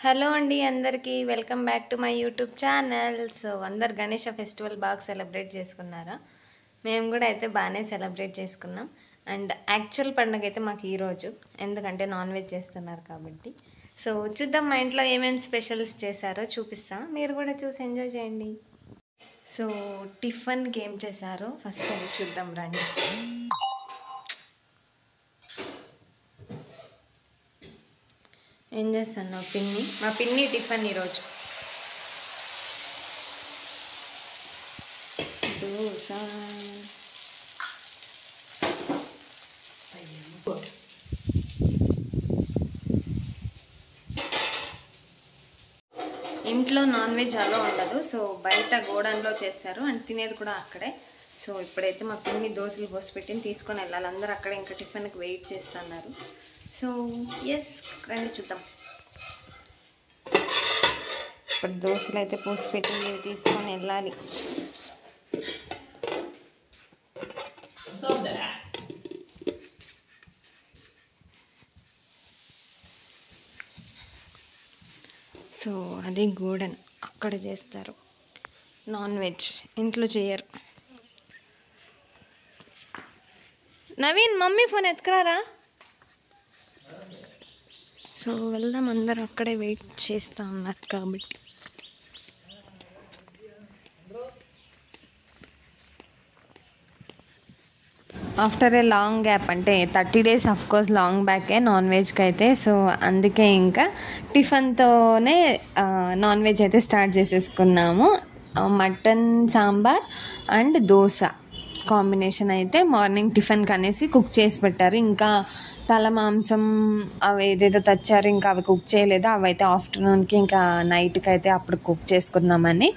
Hello అండి అందరికీ welcome back to my YouTube channel. So అందరు గణేష ఫెస్టివల్ బాగా సెలబ్రేట్ చేసుకున్నారా? మేము కూడా అయితే బాగానే సెలబ్రేట్ చేసుకున్నాం. అండ్ యాక్చువల్ పండుగ అయితే మాకు ఈరోజు, ఎందుకంటే నాన్ వెజ్ చేస్తున్నారు కాబట్టి. సో చూద్దాం మా ఇంట్లో ఏమేమి స్పెషల్స్ చేశారో చూపిస్తా, మీరు కూడా చూసి ఎంజాయ్ చేయండి. సో టిఫిన్కి ఏం చేశారో ఫస్ట్ అది చూద్దాం రండి. ఏం చేస్తాను మా పిన్ని టిఫిన్ ఈరోజు దోశ. ఇంట్లో నాన్ వెజ్ అలా ఉండదు, సో బయట గోడౌన్లో చేస్తారు అండ్ తినేది కూడా అక్కడే. సో ఇప్పుడైతే మా పిన్ని దోశలు పోసి పెట్టి తీసుకొని వెళ్ళాలి, అందరూ అక్కడే ఇంకా టిఫిన్కి వెయిట్ చేస్తున్నారు. సో ఎస్ రండి చూద్దాం. ఇప్పుడు దోశలు అయితే పోసి పెట్టి తీసుకొని వెళ్ళాలి. సో అది గోడన్, అక్కడ చేస్తారు నాన్ వెజ్, ఇంట్లో చేయరు. నవీన్ మమ్మీ ఫోన్ ఎత్తుకురారా. సో వెళ్దాం, అందరూ అక్కడే వెయిట్ చేస్తూ ఉన్నారు కాబట్టి. ఆఫ్టర్ ఏ లాంగ్ గ్యాప్, అంటే 30 days కోర్స్ లాంగ్ బ్యాకే నాన్ వెజ్కి అయితే. సో అందుకే ఇంకా టిఫిన్తోనే నాన్ వెజ్ అయితే స్టార్ట్ చేసేసుకున్నాము. Mutton sambar and dosa combination అయితే మార్నింగ్ టిఫిన్కి అనేసి కుక్ చేసి పెట్టారు. ఇంకా తల మాంసం అవి ఏదేదో తెచ్చారు, ఇంకా అవి కుక్ చేయలేదు. అవి అయితే ఆఫ్టర్నూన్కి ఇంకా నైట్కి అయితే అప్పుడు కుక్ చేసుకుందామని.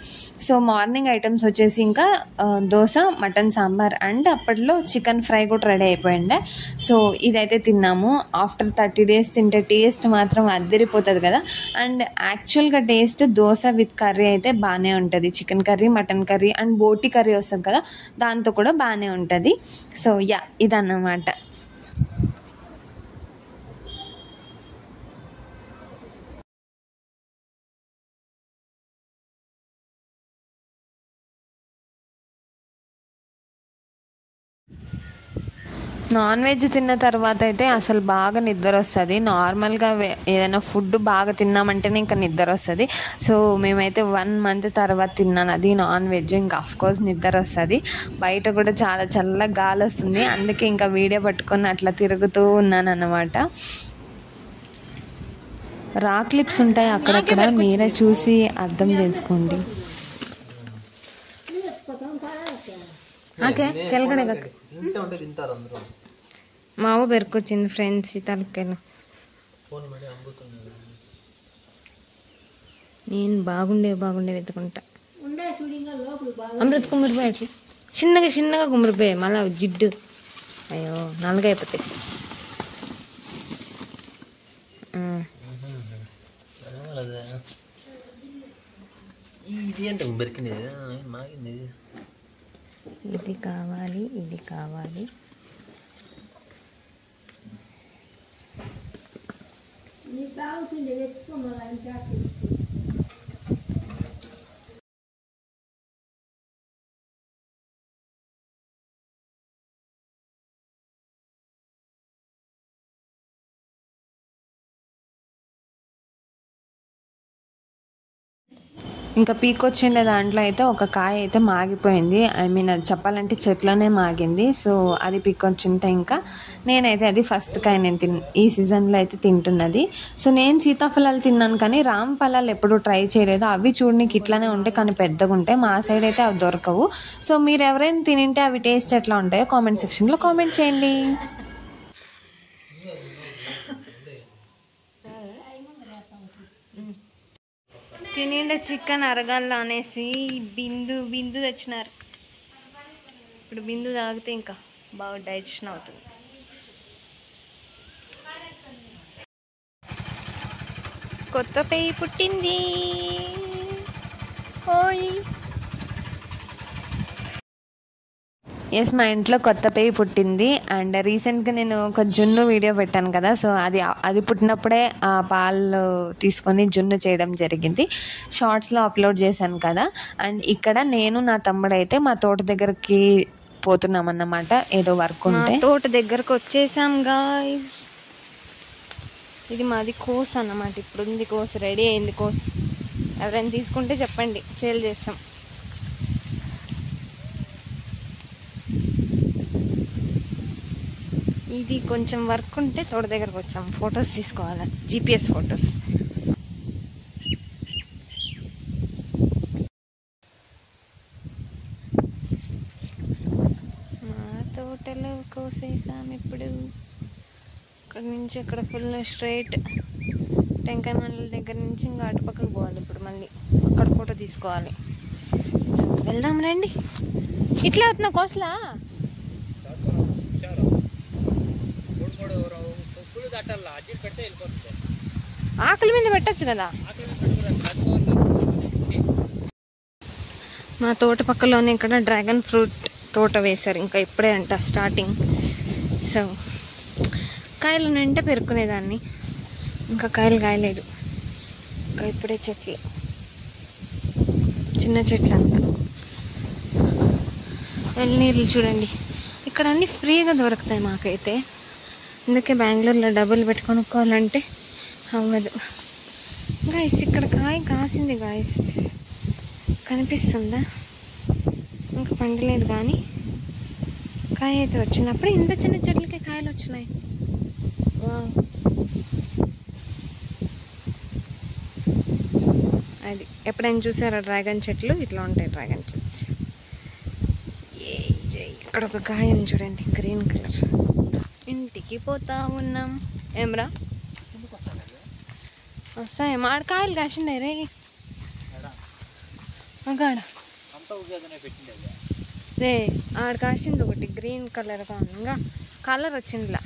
సో మార్నింగ్ ఐటమ్స్ వచ్చేసి ఇంకా దోశ, మటన్ సాంబార్ అండ్ అప్పట్లో చికెన్ ఫ్రై కూడా రెడీ అయిపోయిండే. సో ఇదైతే తిన్నాము. ఆఫ్టర్ 30 days తింటే టేస్ట్ మాత్రం అద్దరిపోతుంది కదా. అండ్ యాక్చువల్గా టేస్ట్ దోశ విత్ కర్రీ అయితే బాగానే ఉంటుంది. Chicken curry, mutton curry and బోటి కర్రీ వస్తుంది కదా, దాంతో కూడా బాగానే ఉంటుంది. సో యా ఇదన్నమాట. నాన్ వెజ్ తిన్న తర్వాత అయితే అసలు బాగా నిద్ర వస్తుంది. నార్మల్గా ఏదైనా ఫుడ్ బాగా తిన్నామంటేనే ఇంకా నిద్ర వస్తుంది. సో మేమైతే 1 month తర్వాత తిన్నాను అది నాన్ వెజ్. ఇంకా అఫ్కోర్స్ నిద్ర వస్తుంది. బయట కూడా చాలా చల్లగా గాలి వస్తుంది, అందుకే ఇంకా వీడియో పట్టుకొని అట్లా తిరుగుతూ ఉన్నాను అన్నమాట. రా క్లిప్స్ ఉంటాయి అక్కడక్కడ, మీరే చూసి అర్థం చేసుకోండి. మావ పెరుకొచ్చింది ఫ్రెండ్స్, తలకాయలు. నేను బాగుండే వెతుకుంటా. అమృత కుమ్మిరిపోయి అట్లా చిన్నగా కుమ్మిరిపోయాయి, మళ్ళీ జిడ్డు. అయ్యో నల్లగా అయిపోతాయి. ఇది కావాలి, ఇది కావాలి. ఇంకా పీకొచ్చిండే దాంట్లో అయితే ఒక కాయ అయితే మాగిపోయింది. అది చెప్పాలంటే చెట్లోనే మాగింది. సో అది పీకొచ్చింటే ఇంకా నేనైతే అది ఫస్ట్ కాయ నేను ఈ సీజన్లో అయితే తింటున్నది. సో నేను సీతాఫలాలు తిన్నాను కానీ రామ్ ఫలాలు ఎప్పుడూ ట్రై చేయలేదు. అవి చూడడానికి ఇట్లానే ఉంటాయి కానీ పెద్దగా ఉంటాయి. మా సైడ్ అయితే అవి దొరకవు. సో మీరు ఎవరైనా తినింటే అవి టేస్ట్ ఎట్లా ఉంటాయో కామెంట్ సెక్షన్లో కామెంట్ చేయండి. తినిండే చికెన్ అరగాల అనేసి బిందు తెచ్చినారు. ఇప్పుడు బిందు తాగితే ఇంకా బాగా డైజెషన్ అవుతుంది. కొత్త పేయి పుట్టింది. ఓయ్ ఎస్, మా ఇంట్లో కొత్త పేయి పుట్టింది. అండ్ రీసెంట్గా నేను ఒక జున్ను వీడియో పెట్టాను కదా, సో అది పుట్టినప్పుడే ఆ పాలు తీసుకొని జున్ను చేయడం జరిగింది. షార్ట్స్లో అప్లోడ్ చేశాను కదా. అండ్ ఇక్కడ నేను నా తమ్ముడు అయితే మా తోట దగ్గరికి పోతున్నాం అన్నమాట, ఏదో వర్క్ ఉంటే. తోట దగ్గరకు వచ్చేసాం గాయ్స్. ఇది మాది కోస్ అన్నమాట. ఇప్పుడు ఉంది కోస్, రెడీ అయింది కోస్. ఎవరైనా తీసుకుంటే చెప్పండి, సేల్ చేస్తాం. ఇది కొంచెం వర్క్ ఉంటే తోట దగ్గరకు వచ్చాం, ఫొటోస్ తీసుకోవాలి, GPS ఫొటోస్. మా తోటలో కోసేసాం. ఇప్పుడు ఇక్కడ నుంచి అక్కడ ఫుల్ స్ట్రైట్ టెంకాయ మండల దగ్గర నుంచి ఇంకా అటుపక్కకు పోవాలి. ఇప్పుడు మళ్ళీ అక్కడ ఫోటో తీసుకోవాలి. సో వెళ్దాం రండి. ఇట్లా అవుతున్నా కోసలా ఆకలి మీద పెట్టచ్చు కదా. మా తోట పక్కలోనే ఇక్కడ డ్రాగన్ ఫ్రూట్ తోట వేశారు. ఇంకా ఇప్పుడే అంట స్టార్టింగ్. సో కాయలు నింటే పెరుక్కునేదాన్ని, ఇంకా కాయలు కాయలేదు. ఇంకా ఇప్పుడే చెట్లు, చిన్న చెట్లు అంతా. నీళ్ళు చూడండి, ఇక్కడ అన్నీ ఫ్రీగా దొరుకుతాయి మాకైతే. అందుకే బెంగళూరులో డబ్బులు పెట్టి కొనుక్కోవాలంటే అవ్వదు. గాయస్ ఇక్కడ కాయ కాసింది గాయస్, కనిపిస్తుందా? ఇంకా పండలేదు కానీ కాయ అయితే వచ్చినప్పుడు ఇంత చిన్న చెట్లకి కాయలు వచ్చినాయి. అది ఎప్పుడైనా చూసారా డ్రాగన్ చెట్లు? ఇట్లా ఉంటాయి డ్రాగన్ చెట్స్. ఇక్కడ ఒక కాయ ఉంది చూడండి, గ్రీన్ కలర్. ఇంటికి పోతా ఉన్నాం. ఏమ్రా వస్తాయి మామిడికాయలు కాసిండే రే మగాడ రే. ఆడ కాసింది ఒకటి గ్రీన్ కలర్గా ఉంది, ఇంకా కలర్ వచ్చిందిలా.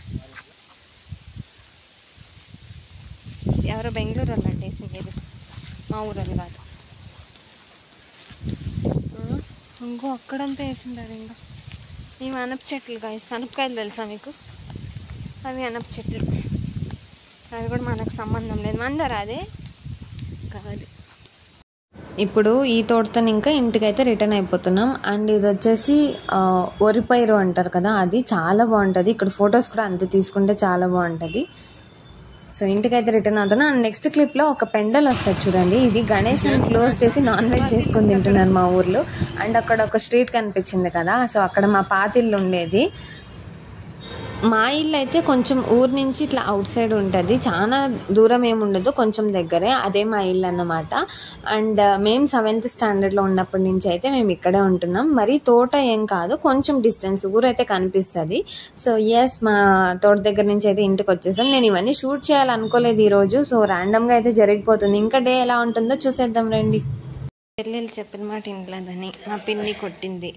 ఎవరో బెంగళూరు వాళ్ళు అంటే వేసింది, మా ఊరు కాదు. ఇంకో అక్కడంతా వేసిండారు. ఇంకా ఇవి అనప చెట్లు కాయ. అనపకాయలు తెలుసా మీకు? అవి అనప చెట్లు. అది కూడా మనకు సంబంధం లేదు. మందరా అదే కాదు. ఇప్పుడు ఈ తోటతో ఇంకా ఇంటికైతే రిటర్న్ అయిపోతున్నాం. అండ్ ఇది వచ్చేసి వరిపైరు అంటారు కదా, అది చాలా బాగుంటుంది. ఇక్కడ ఫొటోస్ కూడా అంతే తీసుకుంటే చాలా బాగుంటుంది. సో ఇంటికైతే రిటర్న్ అవుతున్నాం. అండ్ నెక్స్ట్ క్లిప్లో ఒక పెండల్ వస్తుంది చూడండి. ఇది గణేష్ అని క్లోజ్ చేసి నాన్ వెజ్ చేసుకొని తింటున్నారు మా ఊర్లో. అండ్ అక్కడ ఒక స్ట్రీట్ కనిపించింది కదా, సో అక్కడ మా పాతిల్లు ఉండేది. మా ఇల్లు అయితే కొంచెం ఊరు నుంచి ఇట్లా అవుట్ సైడ్ ఉంటుంది, చాలా దూరం ఏమి ఉండదు, కొంచెం దగ్గరే. అదే మా ఇల్లు అన్నమాట. అండ్ మేము 7th స్టాండర్డ్లో ఉన్నప్పటి నుంచి అయితే మేము ఇక్కడే ఉంటున్నాం. మరి తోట ఏం కాదు, కొంచెం డిస్టెన్స్, ఊరైతే కనిపిస్తుంది. సో ఎస్, మా తోట దగ్గర నుంచి అయితే ఇంటికి వచ్చేసాం. నేను ఇవన్నీ షూట్ చేయాలనుకోలేదు ఈరోజు, సో ర్యాండమ్గా అయితే జరిగిపోతుంది. ఇంకా డే ఎలా ఉంటుందో చూసేద్దాం రండి. చెల్లెలు చెప్పిన మాట ఇంట్లేదని మా పిన్ని కొట్టింది,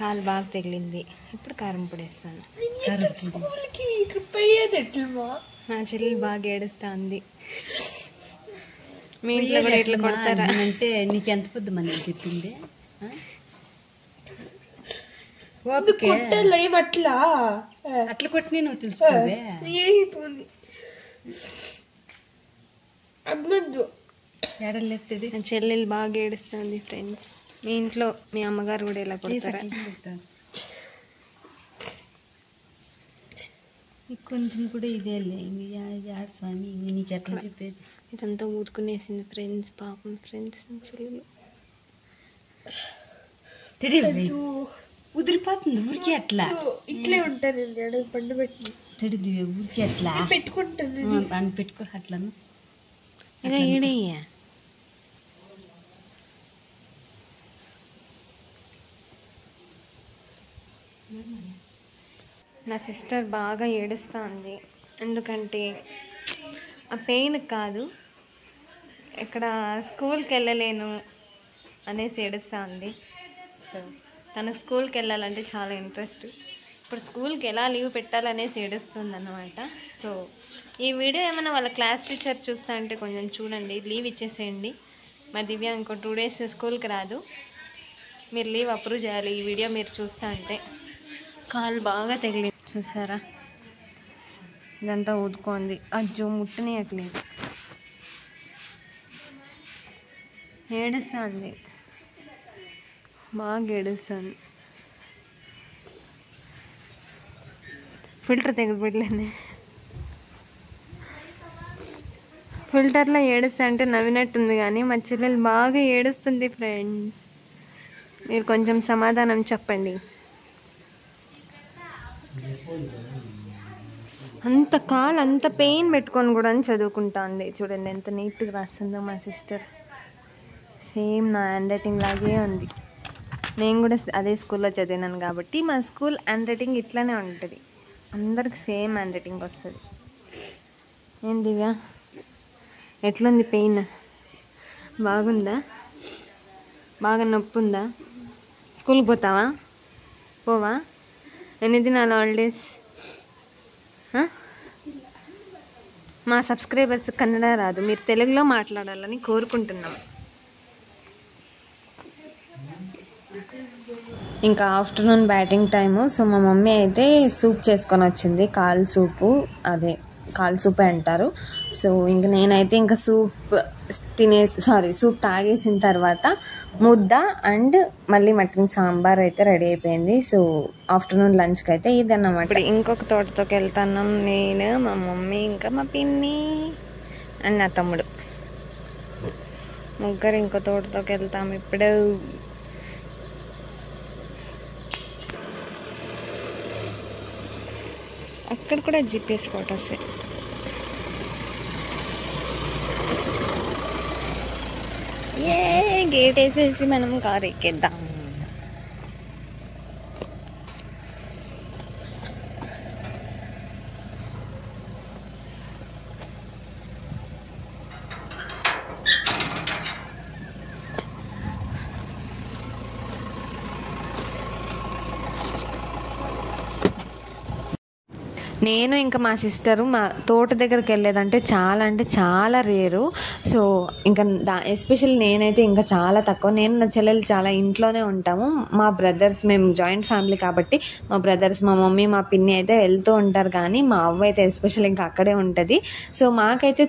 కాలు బాగా తగిలింది. ఇప్పుడు కారం పొడేస్తాను. నా చెల్లెలు బాగా ఏడుస్తా ఉంది. మీ ఇంట్లో కూడా ఇట్లా కొడతారా అంటే? నీకు ఎంత పొద్దు మంది చెప్పింది? అట్లా కొట్టి నువ్వు తెలుసుకోవే. నా చెల్లెలు బాగా ఏడుస్తుంది ఫ్రెండ్స్. మీ ఇంట్లో మీ అమ్మగారు కూడా ఇలా కొడతారా? కొంచెం కూడా ఇదేలే ఆడు స్వామి, నీకు ఎట్లా చెప్పేది? ఇదంతా ఊదుకునేసింది ఫ్రెండ్స్, పాపం ఫ్రెండ్స్. చెల్లెలు ఉదిరిపోతుంది ఊరికి. అట్లా ఇట్లే ఉంటాను పండు పెట్టి తెడిది ఊరికి అట్లా పెట్టుకుంటుంది అని పెట్టుకో. అట్లను ఇక ఈడయ్యా. నా సిస్టర్ బాగా ఏడుస్తూ ఉంది, ఎందుకంటే ఆ పెయిన్ కాదు, ఇక్కడ స్కూల్కి వెళ్ళలేను అనేసి ఏడుస్తూ ఉంది. సో తనకు స్కూల్కి వెళ్ళాలంటే చాలా ఇంట్రెస్ట్. ఇప్పుడు స్కూల్కి ఎలా లీవ్ పెట్టాలనేసి ఏడుస్తుంది అన్నమాట. సో ఈ వీడియో ఏమైనా వాళ్ళ క్లాస్ టీచర్ చూస్తా అంటే కొంచెం చూడండి, లీవ్ ఇచ్చేసేయండి. మా దివ్య ఇంకో 2 days స్కూల్కి రాదు. మీరు లీవ్ అప్రూవ్ చేయాలి. ఈ వీడియో మీరు చూస్తా అంటే కాలు బాగా తగిలి చూసారా, ఇదంతా ఊదుకోంది. అజ్జో ముట్టనియట్లేదు, ఏడుస్తుంది, బాగా ఏడుస్తుంది. ఫిల్టర్ తెగిపెట్టలేనే, ఫిల్టర్లో ఏడుస్తా అంటే నవ్వినట్టుంది కానీ మా చెల్లెలు బాగా ఏడుస్తుంది ఫ్రెండ్స్. మీరు కొంచెం సమాధానం చెప్పండి. అంత కాలు అంత పెయిన్ పెట్టుకొని కూడా చదువుకుంటుంది. చూడండి ఎంత నీట్గా రాస్తుందో మా సిస్టర్. సేమ్ నా హ్యాండ్ రైటింగ్ లాగే ఉంది. నేను కూడా అదే స్కూల్లో చదివినాను కాబట్టి మా స్కూల్ హ్యాండ్ రైటింగ్ ఇట్లానే ఉంటుంది. అందరికి సేమ్ హ్యాండ్ రైటింగ్ వస్తుంది. ఏం దివ్య, ఎట్లుంది పెయిన్? బాగుందా? బాగా నొప్పి ఉందా? స్కూల్కి పోతావా? పోవా? ఎన్ని దినాలు హాలిడేస్? మా సబ్స్క్రైబర్స్ కన్నడ రాదు, మీరు తెలుగులో మాట్లాడాలని కోరుకుంటున్నాం. ఇంకా ఆఫ్టర్నూన్ బ్యాటింగ్ టైము. సో మా మమ్మీ అయితే సూప్ చేసుకొని వచ్చింది, కాల్ సూపు, అదే కాల్ సూపే అంటారు. సో ఇంక నేనైతే ఇంకా సూప్ సూప్ తాగేసిన తర్వాత ముద్ద అండ్ మళ్ళీ మటన్ సాంబార్ అయితే రెడీ అయిపోయింది. సో ఆఫ్టర్నూన్ లంచ్కి అయితే ఇదన్నమాట. ఇప్పుడు ఇంకొక తోటతోకి వెళ్తున్నాం నేను, మా మమ్మీ, ఇంకా మా పిన్ని అండ్ నా తమ్ముడు, ముగ్గురు ఇంకో తోటతోకి వెళ్తాం ఇప్పుడు. అక్కడ కూడా జిపిఎస్ ఫొటోస్. గేట్ వేసేసి మనం కారు ఎక్కేద్దాం. నేను ఇంకా మా సిస్టరు మా తోట దగ్గరికి వెళ్ళేదంటే చాలా రేరు. సో ఇంకా ఎస్పెషల్లీ నేనైతే ఇంకా చాలా తక్కువ. నేను నా చెల్లెలు చాలా ఇంట్లోనే ఉంటాము. మా బ్రదర్స్, మేము జాయింట్ ఫ్యామిలీ కాబట్టి మా బ్రదర్స్, మా మమ్మీ, మా పిన్ని అయితే వెళ్తూ ఉంటారు. కానీ మా అవ్వ అయితే ఎస్పెషల్లీ ఇంకా అక్కడే ఉంటుంది. సో మాకైతే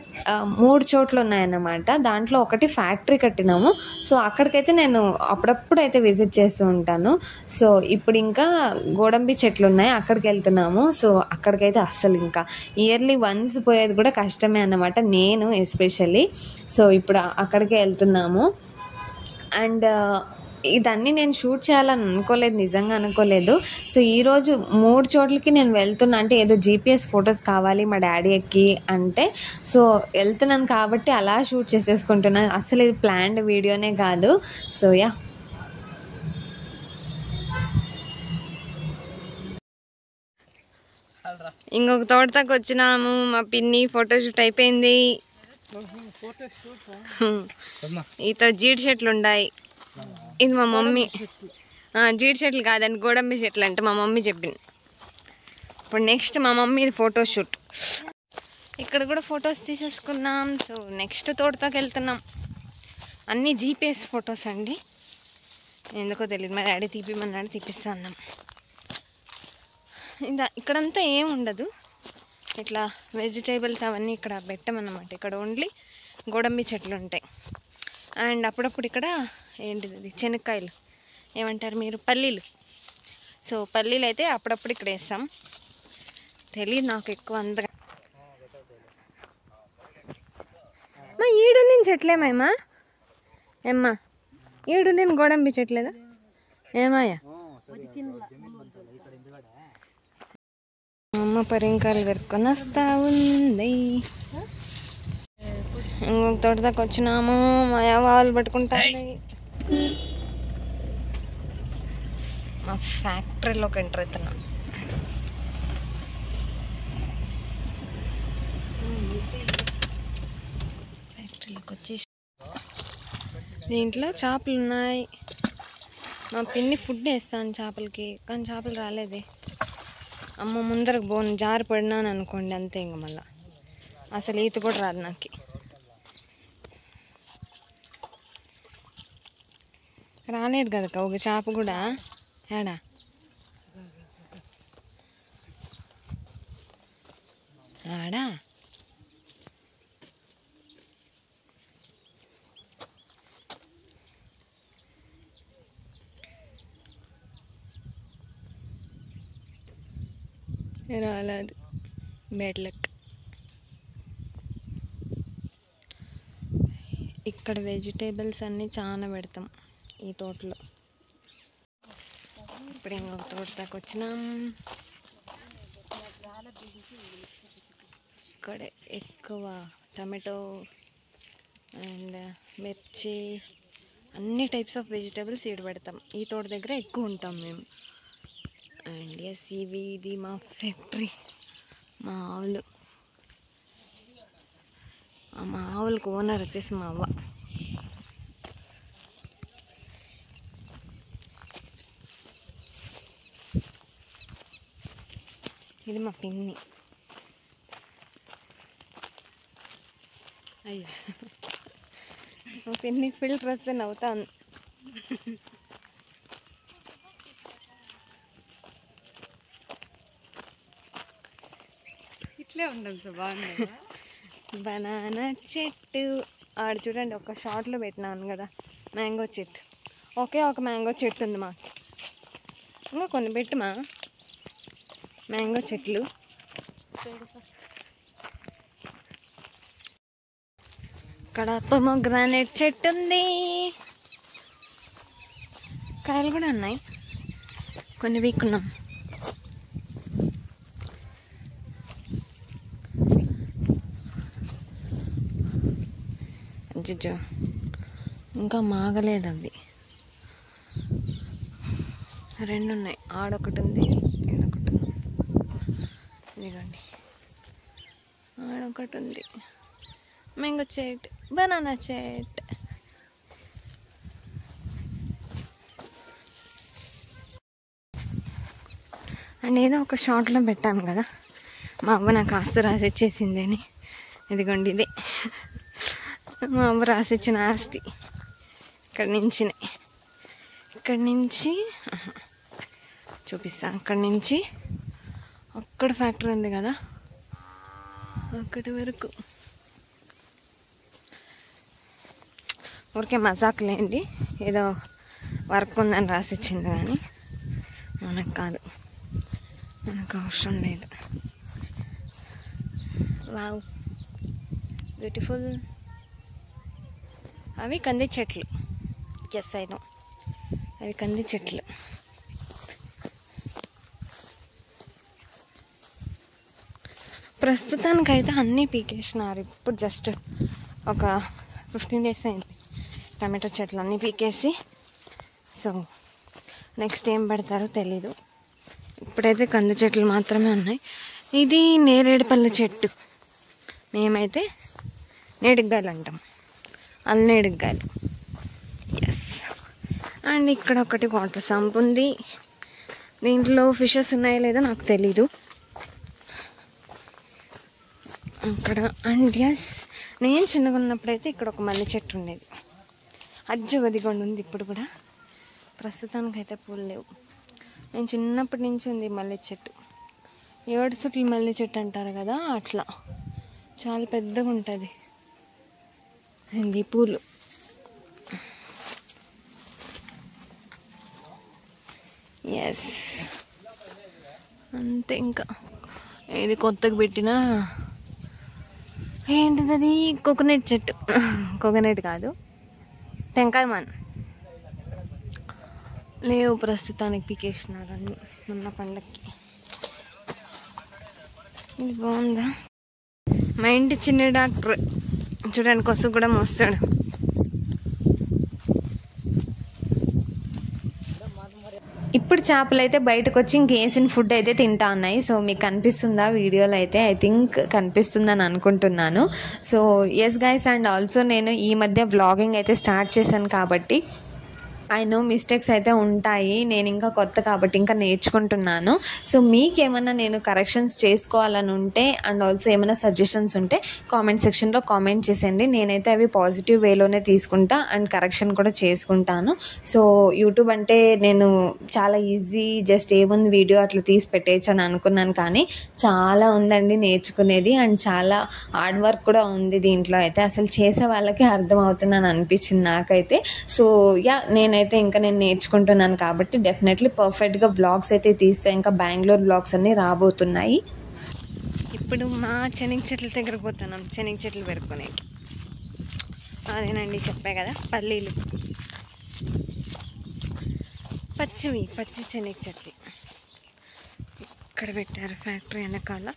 3 చోట్లు ఉన్నాయన్నమాట. దాంట్లో ఒకటి ఫ్యాక్టరీ కట్టినాము. సో అక్కడికైతే నేను అప్పుడప్పుడు అయితే విజిట్ చేస్తూ ఉంటాను. సో ఇప్పుడు ఇంకా గోడంబి చెట్లు ఉన్నాయి, అక్కడికి వెళ్తున్నాము. సో అక్కడికైతే అస్సలు ఇంకా ఇయర్లీ వన్స్ పోయేది కూడా కష్టమే అన్నమాట, నేను ఎస్పెషల్లీ. సో ఇప్పుడు అక్కడికే వెళ్తున్నాము. అండ్ ఇదన్నీ నేను షూట్ చేయాలని అనుకోలేదు, నిజంగా అనుకోలేదు. సో ఈరోజు 3 చోట్లకి నేను వెళ్తున్నా అంటే ఏదో జీపీఎస్ ఫొటోస్ కావాలి మా డాడీకి అంటే, సో వెళ్తున్నాను కాబట్టి అలా షూట్ చేసేసుకుంటున్నాను. అసలు ఇది ప్లాన్డ్ వీడియోనే కాదు. సో యా, ఇంకొక తోటకి వచ్చినాము. మా పిన్ని ఫోటోషూట్ అయిపోయింది. ఈత జీడి చెట్లు ఉన్నాయి. ఇది మా మమ్మీ, జీడి చెట్లు కాదండి, గోడంబి చెట్లు అంటే మా మమ్మీ చెప్పింది. ఇప్పుడు నెక్స్ట్ మా మమ్మీ ఫోటోషూట్. ఇక్కడ కూడా ఫొటోస్ తీసేసుకున్నాం. సో నెక్స్ట్ తోటతోకి వెళ్తున్నాం. అన్నీ జీపీఎస్ ఫొటోస్ అండి, ఎందుకో తెలియదు, మా డాడీ తీపిమన్నాడు, తీపిస్తా అన్నాం. ఇక్కడంతా ఏం ఉండదు, ఇట్లా వెజిటేబుల్స్ అవన్నీ ఇక్కడ పెట్టమన్నమాట. ఇక్కడ ఓన్లీ గోడంబి చెట్లు ఉంటాయి. అండ్ అప్పుడప్పుడు ఇక్కడ ఏంటిది అది, శనక్కాయలు ఏమంటారు మీరు, పల్లీలు. సో పల్లీలు అయితే అప్పుడప్పుడు ఇక్కడ వేస్తాం. తెలియదు నాకు ఎక్కువ అంతగా. మా ఈడు నేను చెట్లేమా ఏమ్మా, ఈడు నేను గోడంబి చెట్లేదా ఏమాయా? అమ్మ పరింకాయలు పెరుక్కొని వస్తా ఉంది. ఇంకొక తోట దాకా వచ్చినాము. మా వాళ్ళు పట్టుకుంటాను. మా ఫ్యాక్టరీలోకి ఎంటర్ అవుతున్నాం. ఫ్యాక్టరీలోకి వచ్చేసి దీంట్లో చేపలు ఉన్నాయి. మా పిన్ని ఫుడ్ వేస్తాను చేపలకి, కానీ చేపలు రాలేదే. అమ్మ ముందరకు పోను, జారి పడినాను అనుకోండి అంతే. ఇంక మళ్ళీ అసలు ఈత కూడా రాదు నాకు. రాలేదు కదా ఒక చేప కూడా. ఏడా ఆడా రాలేదు. Bad luck. ఇక్కడ వెజిటేబుల్స్ అన్నీ చాలా పెడతాం ఈ తోటలో. ఇప్పుడు ఇంకొక తోట దాకా వచ్చినాం. ఇక్కడ ఎక్కువ టమాటో అండ్ మిర్చి అన్ని టైప్స్ ఆఫ్ వెజిటేబుల్స్ ఈడ పెడతాం. ఈ తోట దగ్గర ఎక్కువ ఉంటాం మేము. అండ్ ఎస్ ఇది మా ఫ్యాక్టరీ. మా ఆవులు, మా ఆవులకు ఓనర్ వచ్చేసి మా అవ్వ. ఇది మా పిన్ని. అయ్యో మా పిన్ని ఫిల్టర్ వస్తే నవ్వుతాను. ఇట్లే ఉంటాం సార్. బాగుంది. బనానా చెట్టు ఆడ చూడండి, ఒక షార్ట్లో పెట్టినాను కదా. మ్యాంగో చెట్టు, ఒకే ఒక మ్యాంగో చెట్టు ఉంది మాకు. ఇంకా కొన్ని పెట్టుమా మ్యాంగో చెట్లు. ఇక్కడ పొమోగ్రానేట్ చెట్టు ఉంది. కాయలు కూడా ఉన్నాయి, కొన్ని వీక్కున్నాం. అజ్జో ఇంకా మాగలేదు అవి. రెండు ఉన్నాయి, ఆడొకటి ఉంది ఈడొకటి ఉంది. ఇదిగోండి ఆడొకటి ఉంది. మ్యాంగో చెట్టు, బనానా చెట్టు. అండ్ ఏదో ఒక షార్ట్లో పెట్టాను కదా, మా అవ్వ నాకు ఆస్తి రాసిచ్చేసింది అని. ఇదిగోండి ఇదే మా అవ్వ రాసిచ్చిన ఆస్తి. ఇక్కడి నుంచి చూపిస్తాను. అక్కడి నుంచి అక్కడ ఫ్యాక్టరీ ఉంది కదా, అక్కడి వరకు. ఊరికే మజాక్ లేండి, ఏదో వర్క్ ఉందని రాసిచ్చింది, కానీ మనకు కాదు, మనకు అవసరం లేదు. Wow beautiful. అవి కంది చెట్లు. ఎస్ ఐ నో, అవి కంది చెట్లు. ప్రస్తుతానికైతే అన్నీ పీకేసినారు. ఇప్పుడు జస్ట్ ఒక 15 days అయింది టమాటో చెట్లు అన్నీ పీకేసి. సో నెక్స్ట్ ఏం పెడతారో తెలీదు. ఇప్పుడైతే కంది చెట్లు మాత్రమే ఉన్నాయి. ఇది నేరేడుపల్లి చెట్టు, మేమైతే నేడుగ్గాయలు అంటాం, అల్లనేడుగ్గాయలు. ఎస్. అండ్ ఇక్కడ ఒకటి వాటర్ సంప్ ఉంది. దీంట్లో ఫిషెస్ ఉన్నాయో లేదో నాకు తెలీదు. అక్కడ అండ్ ఎస్, నేను చిన్నగా ఉన్నప్పుడైతే ఇక్కడ ఒక మల్లె చెట్టు ఉండేది. అజ్జగదిగొండ ఉంది ఇప్పుడు కూడా. ప్రస్తుతానికైతే పూలు లేవు. నేను చిన్నప్పటి నుంచి ఉంది మల్లె చెట్టు. 7 చుట్ల మల్లె చెట్టు అంటారు కదా, అట్లా చాలా పెద్దగా ఉంటుంది. ఇది పూలు. ఎస్ అంతే. ఇంకా ఇది కొత్తగా పెట్టిన ఏంటిది, అది కోకోనట్ చెట్టు. కోకోనట్ కాదు, టెంకాయ మాన్. లేవు ప్రస్తుతానికి, పీకేసినారు అన్నీ మొన్న పండక్కి. ఇది బాగుందా? మా ఇంటి చిన్న డాక్టర్ చూడండి, కొసు కూడా మోస్తాడు. ఇప్పుడు చేపలు అయితే బయటకు వచ్చి ఇంకేసిన ఫుడ్ అయితే తింటా ఉన్నాయి. సో మీకు కనిపిస్తుందా వీడియోలో అయితే? ఐ థింక్ కనిపిస్తుందని అనుకుంటున్నాను. So yes guys, and also నేను ఈ మధ్య వ్లాగింగ్ అయితే స్టార్ట్ చేశాను కాబట్టి ఐ నో మిస్టేక్స్ అయితే ఉంటాయి, నేను ఇంకా కొత్త కాబట్టి ఇంకా నేర్చుకుంటున్నాను. సో మీకేమన్నా నేను కరెక్షన్స్ చేసుకోవాలని ఉంటే అండ్ ఆల్సో ఏమైనా సజెషన్స్ ఉంటే కామెంట్ సెక్షన్లో కామెంట్ చేసేయండి. నేనైతే అవి పాజిటివ్ వేలోనే తీసుకుంటా అండ్ కరెక్షన్ కూడా చేసుకుంటాను. సో యూట్యూబ్ అంటే నేను చాలా ఈజీ, జస్ట్ ఏముంది వీడియో అట్లా తీసి పెట్టేయచ్చు అని అనుకున్నాను, కానీ చాలా ఉందండి నేర్చుకునేది అండ్ చాలా హార్డ్ వర్క్ కూడా ఉంది దీంట్లో అయితే. అసలు చేసే వాళ్ళకి అర్థమవుతుందని అనిపించింది నాకైతే. సో నేనైతే ఇంకా నేను నేర్చుకుంటున్నాను కాబట్టి డెఫినెట్లీ పర్ఫెక్ట్గా వ్లాగ్స్ అయితే తీస్తే ఇంకా బెంగళూరు వ్లాగ్స్ అన్నీ రాబోతున్నాయి. ఇప్పుడు మా శనగ చెట్ల దగ్గర పోతున్నాం, శనగ చెట్లు పెరుకునే. అదేనండి చెప్పా కదా, పల్లీలు పచ్చి శనగ చెట్లు ఇక్కడ పెట్టారు ఫ్యాక్టరీ వెనకాల.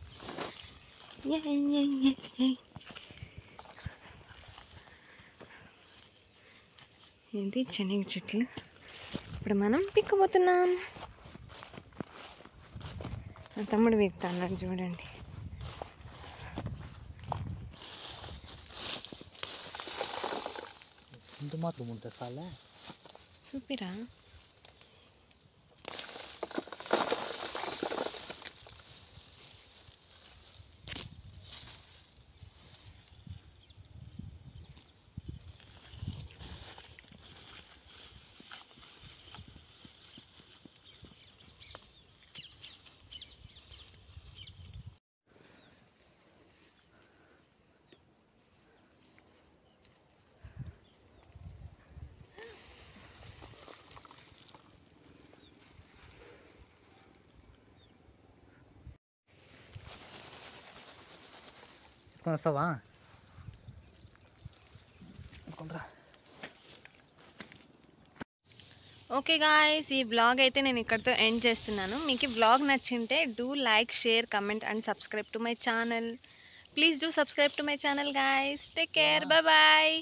ఇది శనగ చెట్లు. ఇప్పుడు మనం పిక్కబోతున్నాం. నా తమ్ముడు వీక్తా అన్నాడు చూడండి. చూపిరా. వస్తావా? ఓకే గాయ్స్, ఈ బ్లాగ్ అయితే నేను ఇక్కడితో ఎండ్ చేస్తున్నాను. మీకు ఈ బ్లాగ్ నచ్చింటే do like, share, comment and subscribe to my channel. Please do subscribe to my channel guys. Take care, bye bye.